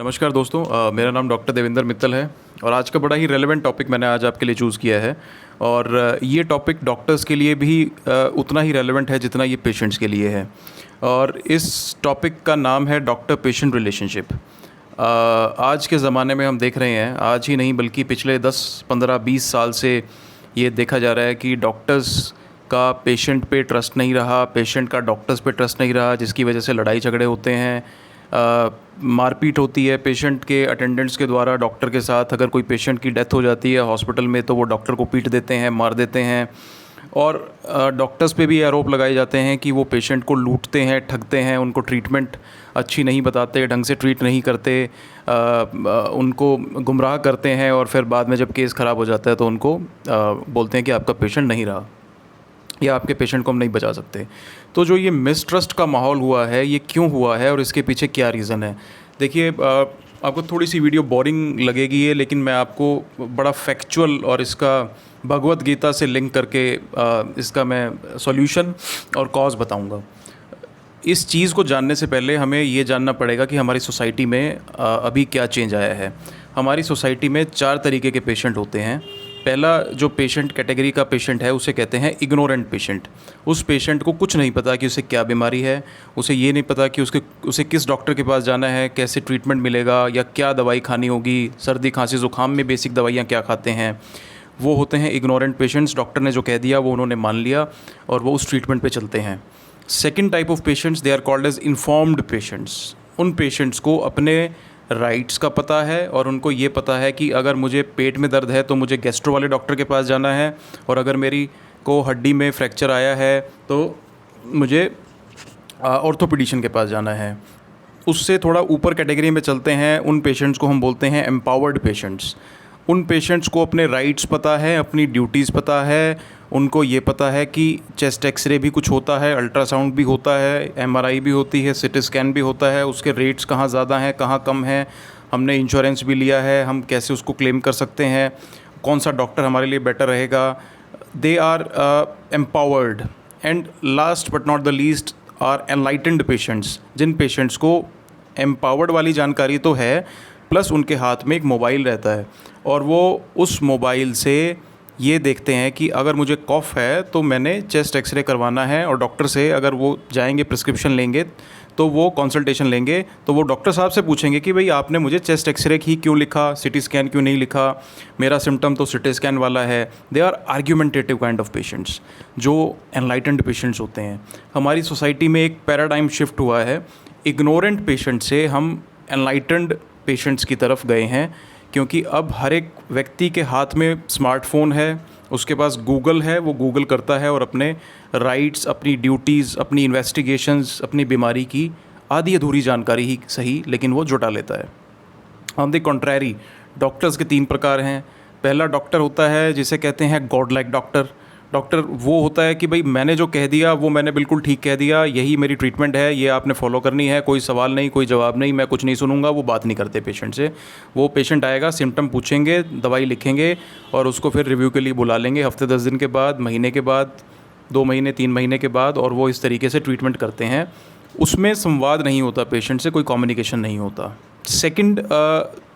नमस्कार दोस्तों, मेरा नाम डॉक्टर देवेंद्र मित्तल है और आज का बड़ा ही रेलेवेंट टॉपिक मैंने आज आपके लिए चूज़ किया है। और ये टॉपिक डॉक्टर्स के लिए भी उतना ही रेलेवेंट है जितना ये पेशेंट्स के लिए है। और इस टॉपिक का नाम है डॉक्टर पेशेंट रिलेशनशिप। आज के ज़माने में हम देख रहे हैं, आज ही नहीं बल्कि पिछले 10, 15, 20 साल से ये देखा जा रहा है कि डॉक्टर्स का पेशेंट पे ट्रस्ट नहीं रहा, पेशेंट का डॉक्टर्स पे ट्रस्ट नहीं रहा, जिसकी वजह से लड़ाई झगड़े होते हैं, मारपीट होती है पेशेंट के अटेंडेंट्स के द्वारा डॉक्टर के साथ। अगर कोई पेशेंट की डेथ हो जाती है हॉस्पिटल में तो वो डॉक्टर को पीट देते हैं, मार देते हैं। और डॉक्टर्स पे भी आरोप लगाए जाते हैं कि वो पेशेंट को लूटते हैं, ठगते हैं, उनको ट्रीटमेंट अच्छी नहीं बताते, ढंग से ट्रीट नहीं करते, उनको गुमराह करते हैं और फिर बाद में जब केस ख़राब हो जाता है तो उनको बोलते हैं कि आपका पेशेंट नहीं रहा या आपके पेशेंट को हम नहीं बचा सकते। तो जो ये मिसट्रस्ट का माहौल हुआ है, ये क्यों हुआ है और इसके पीछे क्या रीज़न है? देखिए, आपको थोड़ी सी वीडियो बोरिंग लगेगी ये, लेकिन मैं आपको बड़ा फैक्चुअल और इसका भगवत गीता से लिंक करके इसका मैं सॉल्यूशन और कॉज बताऊंगा। इस चीज़ को जानने से पहले हमें ये जानना पड़ेगा कि हमारी सोसाइटी में अभी क्या चेंज आया है। हमारी सोसाइटी में 4 तरीके के पेशेंट होते हैं। पहला जो पेशेंट कैटेगरी का पेशेंट है उसे कहते हैं इग्नोरेंट पेशेंट। उस पेशेंट को कुछ नहीं पता कि उसे क्या बीमारी है, उसे ये नहीं पता कि उसे किस डॉक्टर के पास जाना है, कैसे ट्रीटमेंट मिलेगा या क्या दवाई खानी होगी, सर्दी खांसी ज़ुकाम में बेसिक दवाइयाँ क्या खाते हैं। वो होते हैं इग्नोरेंट पेशेंट्स। डॉक्टर ने जो कह दिया वो उन्होंने मान लिया और वो उस ट्रीटमेंट पे चलते हैं। Second type of patients, they are called as informed patients. उन पेशेंट्स को अपने राइट्स का पता है और उनको ये पता है कि अगर मुझे पेट में दर्द है तो मुझे गैस्ट्रो वाले डॉक्टर के पास जाना है, और अगर मेरी को हड्डी में फ्रैक्चर आया है तो मुझे ऑर्थोपेडिशियन के पास जाना है। उससे थोड़ा ऊपर कैटेगरी में चलते हैं, उन पेशेंट्स को हम बोलते हैं एम्पावर्ड पेशेंट्स। उन पेशेंट्स को अपने राइट्स पता है, अपनी ड्यूटीज़ पता है, उनको ये पता है कि चेस्ट एक्सरे भी कुछ होता है, अल्ट्रासाउंड भी होता है, एमआरआई भी होती है, सिटी स्कैन भी होता है, उसके रेट्स कहाँ ज़्यादा हैं कहाँ कम हैं, हमने इंश्योरेंस भी लिया है, हम कैसे उसको क्लेम कर सकते हैं, कौन सा डॉक्टर हमारे लिए बेटर रहेगा। They are empowered. And last but not the least are enlightened patients, जिन पेशेंट्स को एम्पावर्ड वाली जानकारी तो है प्लस उनके हाथ में एक मोबाइल रहता है और वो उस मोबाइल से ये देखते हैं कि अगर मुझे कॉफ़ है तो मैंने चेस्ट एक्सरे करवाना है, और डॉक्टर से अगर वो जाएंगे प्रिस्क्रिप्शन लेंगे तो वो कंसल्टेशन लेंगे तो वो डॉक्टर साहब से पूछेंगे कि भाई आपने मुझे चेस्ट एक्सरे ही क्यों लिखा, सिटी स्कैन क्यों नहीं लिखा, मेरा सिम्टम तो सिटी स्कैन वाला है। They are argumentative kind of patients, जो एनलाइटेंड पेशेंट्स होते हैं। हमारी सोसाइटी में एक पैराडाइम शिफ्ट हुआ है, इग्नोरेंट पेशेंट से हम एनलाइटेंड पेशेंट्स की तरफ गए हैं, क्योंकि अब हर एक व्यक्ति के हाथ में स्मार्टफोन है, उसके पास गूगल है, वो गूगल करता है और अपने राइट्स, अपनी ड्यूटीज़, अपनी इन्वेस्टिगेशंस, अपनी बीमारी की आधी अधूरी जानकारी ही सही लेकिन वो जुटा लेता है। ऑन द कॉन्ट्रैरी, डॉक्टर्स के 3 प्रकार हैं। पहला डॉक्टर होता है जिसे कहते हैं गॉड लाइक डॉक्टर। डॉक्टर वो होता है कि भाई मैंने जो कह दिया वो मैंने बिल्कुल ठीक कह दिया, यही मेरी ट्रीटमेंट है, ये आपने फॉलो करनी है, कोई सवाल नहीं, कोई जवाब नहीं, मैं कुछ नहीं सुनूंगा। वो बात नहीं करते पेशेंट से। वो पेशेंट आएगा, सिम्टम पूछेंगे, दवाई लिखेंगे और उसको फिर रिव्यू के लिए बुला लेंगे हफ्ते 10 दिन के बाद, महीने के बाद, 2 महीने 3 महीने के बाद, और वो इस तरीके से ट्रीटमेंट करते हैं। उसमें संवाद नहीं होता पेशेंट से, कोई कम्युनिकेशन नहीं होता। सेकंड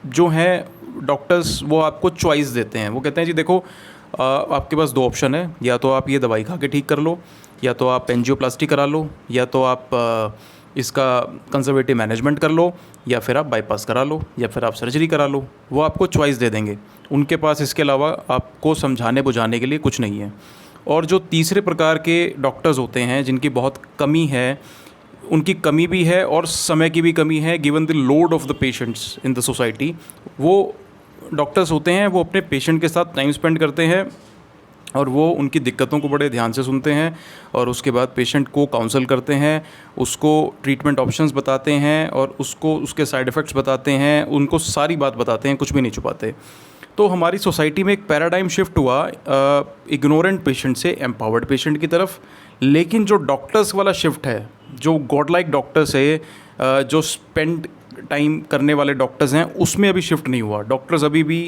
जो हैं डॉक्टर्स, वो आपको चॉइस देते हैं। वो कहते हैं जी देखो, आपके पास 2 ऑप्शन है, या तो आप ये दवाई खा के ठीक कर लो, या तो आप एंजियोप्लास्टी करा लो, या तो आप इसका कंजर्वेटिव मैनेजमेंट कर लो, या फिर आप बाईपास करा लो, या फिर आप सर्जरी करा लो। वो आपको चॉइस दे देंगे। उनके पास इसके अलावा आपको समझाने बुझाने के लिए कुछ नहीं है। और जो तीसरे प्रकार के डॉक्टर्स होते हैं जिनकी बहुत कमी है, उनकी कमी भी है और समय की भी कमी है, given the load of the patients in the society. वो डॉक्टर्स होते हैं, वो अपने पेशेंट के साथ टाइम स्पेंड करते हैं और वो उनकी दिक्कतों को बड़े ध्यान से सुनते हैं और उसके बाद पेशेंट को काउंसल करते हैं, उसको ट्रीटमेंट ऑप्शंस बताते हैं और उसको उसके साइड इफ़ेक्ट्स बताते हैं, उनको सारी बात बताते हैं, कुछ भी नहीं छुपाते। तो हमारी सोसाइटी में एक पैराडाइम शिफ्ट हुआ इग्नोरेंट पेशेंट से एम्पावर्ड पेशेंट की तरफ। लेकिन जो डॉक्टर्स वाला शिफ्ट है, जो गॉड लाइक डॉक्टर्स है, जो स्पेंड टाइम करने वाले डॉक्टर्स हैं, उसमें अभी शिफ्ट नहीं हुआ। डॉक्टर्स अभी भी,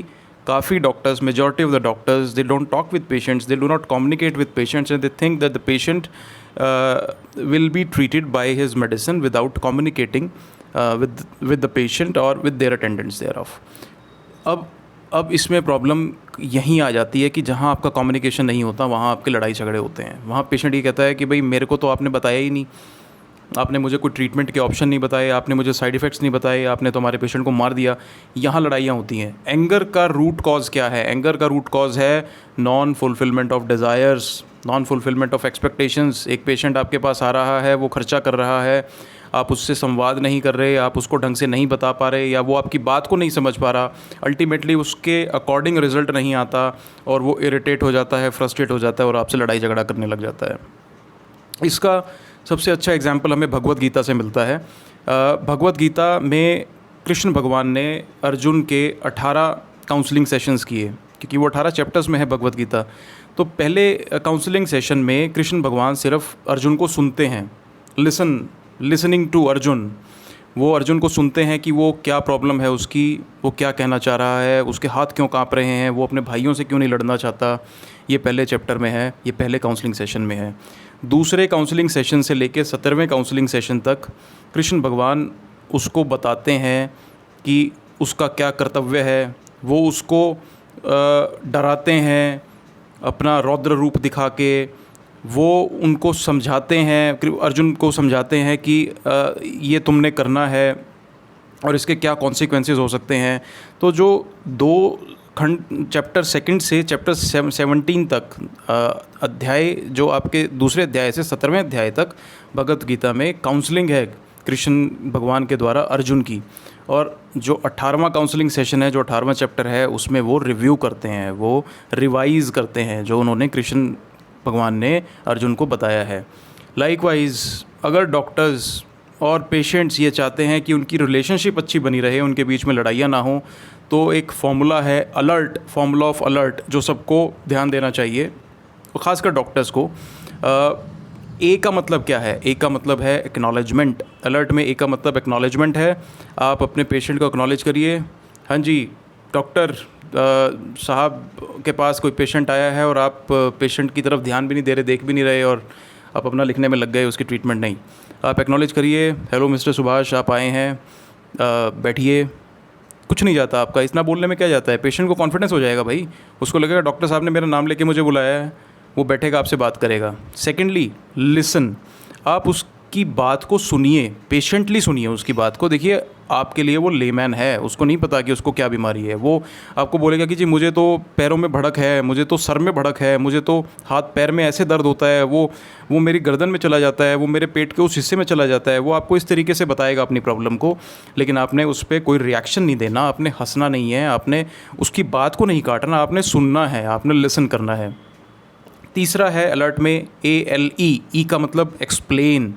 काफ़ी doctors, majority of the doctors, they don't talk with patients, they do not communicate with patients and they think that the patient will be treated by his medicine without communicating with the patient और with their attendants there off. अब इसमें problem यहीं आ जाती है कि जहाँ आपका communication नहीं होता वहाँ आपके लड़ाई झगड़े होते हैं। वहाँ पेशेंट ये कहता है कि भाई मेरे को तो आपने बताया ही नहीं, आपने मुझे कोई ट्रीटमेंट के ऑप्शन नहीं बताए, आपने मुझे साइड इफ़ेक्ट्स नहीं बताए, आपने तो हमारे पेशेंट को मार दिया। यहाँ लड़ाइयाँ होती हैं। एंगर का रूट कॉज क्या है? एंगर का रूट कॉज है non fulfilment of desires, non fulfilment of expectations. एक पेशेंट आपके पास आ रहा है, वो खर्चा कर रहा है, आप उससे संवाद नहीं कर रहे, आप उसको ढंग से नहीं बता पा रहे, या वो आपकी बात को नहीं समझ पा रहा, अल्टीमेटली उसके अकॉर्डिंग रिजल्ट नहीं आता और वो इरिटेट हो जाता है, फ्रस्ट्रेट हो जाता है और आपसे लड़ाई झगड़ा करने लग जाता है। इसका सबसे अच्छा एग्जाम्पल हमें भगवत गीता से मिलता है। भगवत गीता में कृष्ण भगवान ने अर्जुन के 18 काउंसलिंग सेशंस किए, क्योंकि वो 18 चैप्टर्स में है भगवत गीता। तो पहले काउंसलिंग सेशन में कृष्ण भगवान सिर्फ अर्जुन को सुनते हैं, लिसनिंग टू अर्जुन। वो अर्जुन को सुनते हैं कि वो क्या प्रॉब्लम है उसकी, वो क्या कहना चाह रहा है, उसके हाथ क्यों काँप रहे हैं, वो अपने भाइयों से क्यों नहीं लड़ना चाहता। ये पहले चैप्टर में है, ये पहले काउंसलिंग सेशन में है। दूसरे काउंसलिंग सेशन से लेकर 17वें काउंसलिंग सेशन तक कृष्ण भगवान उसको बताते हैं कि उसका क्या कर्तव्य है। वो उसको डराते हैं अपना रौद्र रूप दिखा के, वो उनको समझाते हैं, अर्जुन को समझाते हैं कि ये तुमने करना है और इसके क्या कॉन्सिक्वेंसेस हो सकते हैं। तो जो 2 खंड चैप्टर 2 से चैप्टर 17 तक अध्याय, जो आपके दूसरे अध्याय से 17वें अध्याय तक भगवत गीता में काउंसलिंग है कृष्ण भगवान के द्वारा अर्जुन की। और जो 18वां काउंसलिंग सेशन है, जो 18वां चैप्टर है, उसमें वो रिव्यू करते हैं, वो रिवाइज़ करते हैं जो उन्होंने कृष्ण भगवान ने अर्जुन को बताया है। लाइकवाइज अगर डॉक्टर्स और पेशेंट्स ये चाहते हैं कि उनकी रिलेशनशिप अच्छी बनी रहे, उनके बीच में लड़ाइयाँ ना हो, तो एक फॉर्मूला है अलर्ट, फॉर्मूला ऑफ अलर्ट, जो सबको ध्यान देना चाहिए और ख़ासकर डॉक्टर्स को। ए का मतलब क्या है? ए का मतलब है एक्नॉलेजमेंट। अलर्ट में ए का मतलब एक्नॉलेजमेंट है। आप अपने पेशेंट को एक्नॉलेज करिए। हाँ जी डॉक्टर साहब के पास कोई पेशेंट आया है और आप पेशेंट की तरफ ध्यान भी नहीं दे रहे, देख भी नहीं रहे और आप अपना लिखने में लग गए, उसकी ट्रीटमेंट नहीं। आप एक्नॉलेज करिए, हेलो मिस्टर सुभाष, आप आए हैं, बैठिए। कुछ नहीं जाता आपका, इतना बोलने में क्या जाता है? पेशेंट को कॉन्फिडेंस हो जाएगा भाई, उसको लगेगा डॉक्टर साहब ने मेरा नाम लेके मुझे बुलाया है, वो बैठेगा, आपसे बात करेगा। सेकेंडली लिसन, आप उसकी बात को सुनिए, पेशेंटली सुनिए उसकी बात को। देखिए आपके लिए वो लेमैन है, उसको नहीं पता कि उसको क्या बीमारी है। वो आपको बोलेगा कि जी मुझे तो पैरों में भड़क है, मुझे तो सर में भड़क है, मुझे तो हाथ पैर में ऐसे दर्द होता है, वो मेरी गर्दन में चला जाता है, वो मेरे पेट के उस हिस्से में चला जाता है। वो आपको इस तरीके से बताएगा अपनी प्रॉब्लम को, लेकिन आपने उस पर कोई रिएक्शन नहीं देना, आपने हंसना नहीं है, आपने उसकी बात को नहीं काटना, आपने सुनना है, आपने लिसन करना है। तीसरा है अलर्ट में ALE, ई का मतलब एक्सप्लेन।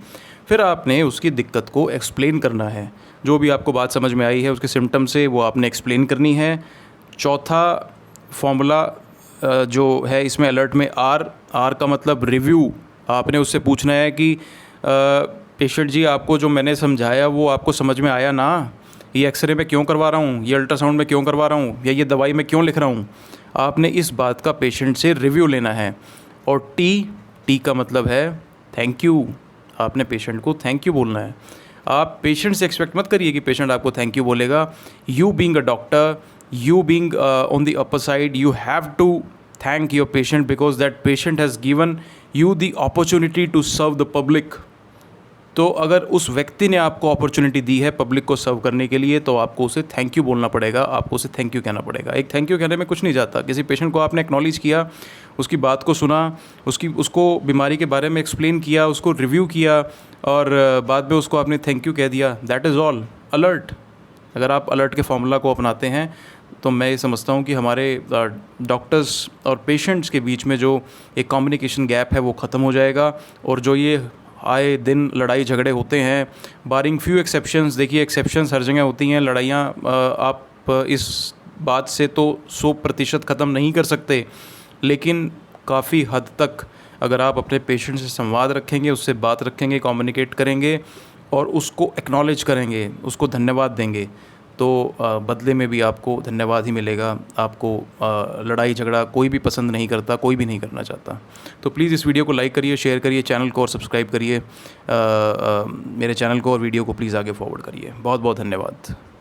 फिर आपने उसकी दिक्कत को एक्सप्लेन करना है, जो भी आपको बात समझ में आई है उसके सिम्टम से वो आपने एक्सप्लेन करनी है। चौथा फॉर्मूला जो है इसमें अलर्ट में आर का मतलब रिव्यू। आपने उससे पूछना है कि पेशेंट जी आपको जो मैंने समझाया वो आपको समझ में आया ना? ये एक्सरे में क्यों करवा रहा हूँ, ये अल्ट्रासाउंड में क्यों करवा रहा हूँ, या ये दवाई में क्यों लिख रहा हूँ? आपने इस बात का पेशेंट से रिव्यू लेना है। और टी का मतलब है थैंक यू। आपने पेशेंट को थैंक यू बोलना है। आप पेशेंट से एक्सपेक्ट मत करिए कि पेशेंट आपको थैंक यू बोलेगा। You being a doctor, you being on the upper side, you have to thank your patient because that patient has given you the opportunity to serve the public. तो अगर उस व्यक्ति ने आपको opportunity दी है public को सर्व करने के लिए, तो आपको उसे थैंक यू बोलना पड़ेगा, आपको उसे थैंक यू कहना पड़ेगा। एक थैंक यू कहने में कुछ नहीं जाता। किसी पेशेंट को आपने एक्नॉलेज किया, उसकी बात को सुना, उसको बीमारी के बारे में एक्सप्लेन किया, उसको रिव्यू किया और बाद में उसको आपने थैंक यू कह दिया, दैट इज़ ऑल अलर्ट। अगर आप अलर्ट के फार्मूला को अपनाते हैं तो मैं ये समझता हूँ कि हमारे डॉक्टर्स और पेशेंट्स के बीच में जो एक कम्युनिकेशन गैप है वो ख़त्म हो जाएगा। और जो ये आए दिन लड़ाई झगड़े होते हैं, बारिंग फ्यू एक्सेप्शंस, देखिए एक्सेप्शंस हर जगह होती हैं, लड़ाइयाँ आप इस बात से तो 100% ख़त्म नहीं कर सकते, लेकिन काफ़ी हद तक अगर आप अपने पेशेंट से संवाद रखेंगे, उससे बात रखेंगे, कम्युनिकेट करेंगे और उसको एक्नॉलेज करेंगे, उसको धन्यवाद देंगे, तो बदले में भी आपको धन्यवाद ही मिलेगा। आपको लड़ाई झगड़ा कोई भी पसंद नहीं करता, कोई भी नहीं करना चाहता। तो प्लीज़ इस वीडियो को लाइक करिए, शेयर करिए, चैनल को और सब्सक्राइब करिए। मेरे चैनल को और वीडियो को प्लीज़ आगे फॉरवर्ड करिए। बहुत बहुत धन्यवाद।